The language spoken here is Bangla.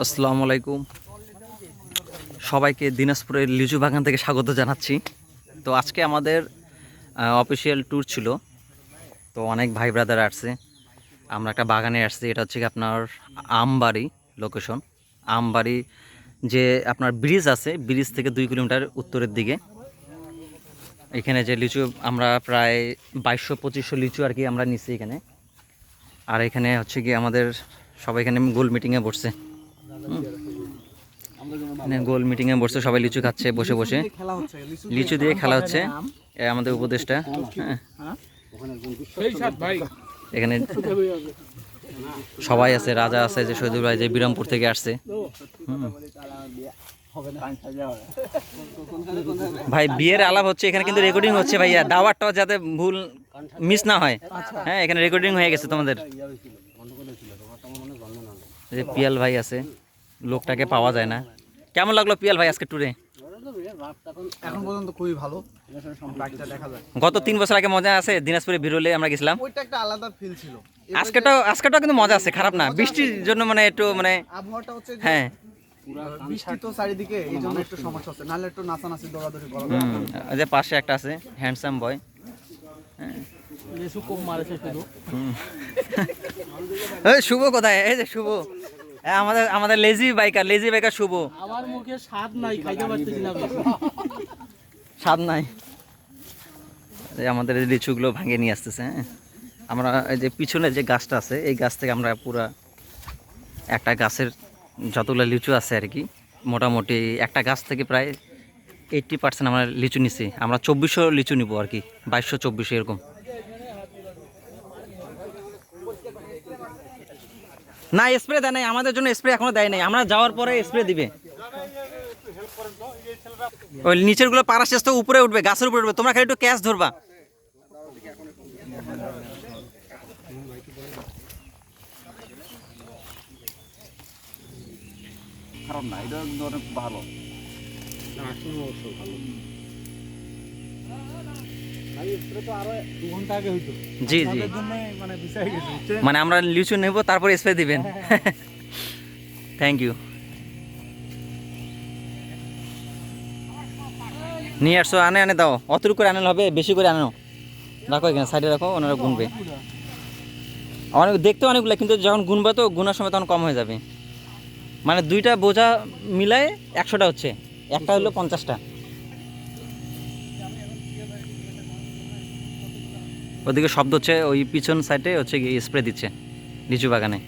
আসসালামু আলাইকুম, সবাইকে দিনাজপুরের লিচু বাগান থেকে স্বাগত জানাচ্ছি। তো আজকে আমাদের অফিসিয়াল ট্যুর ছিল। তো অনেক ভাই ব্রাদার আসছে, আমরা একটা বাগানে আসছি। এটা হচ্ছে কি আপনার আমবাড়ি লোকেশন। আমবাড়ি যে আপনার ব্রিজ আছে, ব্রিজ থেকে 2 কিলোমিটার উত্তরের দিকে। এখানে যে লিচু আমরা প্রায় 2200-2500 লিচু আর কি আমরা নিচ্ছি এখানে। আর এখানে হচ্ছে কি আমাদের সবাই এখানে গোল মিটিংয়ে বসছে। গোল মিটিংয়ে বসছে, সবাই লিচু খাচ্ছে বসে বসে, লিচু দিয়ে খেলা হচ্ছে। আমাদের উপদেশটা, হ্যাঁ, এখানে সবাই আছে, রাজা আছে, যে শহীদুল ভাই যে বিরামপুর থেকে আসছে। ভাই বিয়ের আলাপ হচ্ছে এখানে, কিন্তু রেকর্ডিং হচ্ছে ভাইয়া, দাওয়াতটা যাতে ভুল মিস না হয়। হ্যাঁ, এখানে রেকর্ডিং হয়ে গেছে তোমাদের। যে পিয়াল ভাই আছে, লোকটাকে পাওয়া যায় না। কেমন লাগলো পিয়াল ভাই আজকে ট্যুরে? এখন পর্যন্ত খুবই ভালো, দেখা যায়। গত 3 বছর আগে মজা আছে, দিনাজপুরে বিরলে আমরা গেছিলাম, ওইটা একটা আলাদা ফিল ছিল। আজকেটাও কিন্তু মজা আছে, খারাপ না। বৃষ্টির জন্য মানে একটু মানে আবহাওয়াটা হচ্ছে যে হ্যাঁ, বৃষ্টি তো চারিদিকে, এই জন্য একটু সমস্যা হচ্ছে, নাহলে একটু নাচানাচি দৌড়াদৌড়ি করা ওই যে পাশে একটা আছে হ্যান্ডসাম বয়। শুভ কোথায়? এই যে শুভ, আমাদের আমাদের লেজি বাইকার শুভ। আমার মুখে স্বাদ নাই, খাইতে পারতেছি না, স্বাদ নাই। আমাদের এই লিচুগুলো ভাঙে নিয়ে আসতেছে। হ্যাঁ, আমরা এই যে পিছনে যে গাছটা আছে, এই গাছ থেকে আমরা পুরা একটা গাছের যতগুলো লিচু আছে আর কি, মোটামুটি একটা গাছ থেকে প্রায় 80% আমরা লিচু নিছি। আমরা 2400 লিচু নিব আর কি, 2200-2400 এরকম। না, স্প্রে দেয় নাই আমাদের জন্য, স্প্রে এখনো দেয় নাই, আমরা যাওয়ার পরে স্প্রে দিবে। ওই নিচের গুলো পাড়া শেষ তো উপরে উঠবে, গাছের উপরে উঠবে, তোমরা খালি একটু ক্যাচ ধরবা। খারাপ না, এটা অনেক ভালো। জি জি, মানে আমরা লিচু নেব, তারপরে স্প্রে দিবেন। Thank you. নিয়ে আসছো, আনে দাও, অতটুকু করে আনলে হবে, বেশি করে আনো। রাখো এখানে সাইডে রাখো, ওনারা গুনবে। অনেক দেখতে অনেকগুলো, কিন্তু যখন গুনবে তো গুনার সময় তখন কম হয়ে যাবে। মানে 2টা বোঝা মিলায় 100টা হচ্ছে, একটা হলো 50টা। ওদিকে শব্দ হচ্ছে, ওই পিছন সাইডে হচ্ছে স্প্রে দিচ্ছে লিচু বাগানে।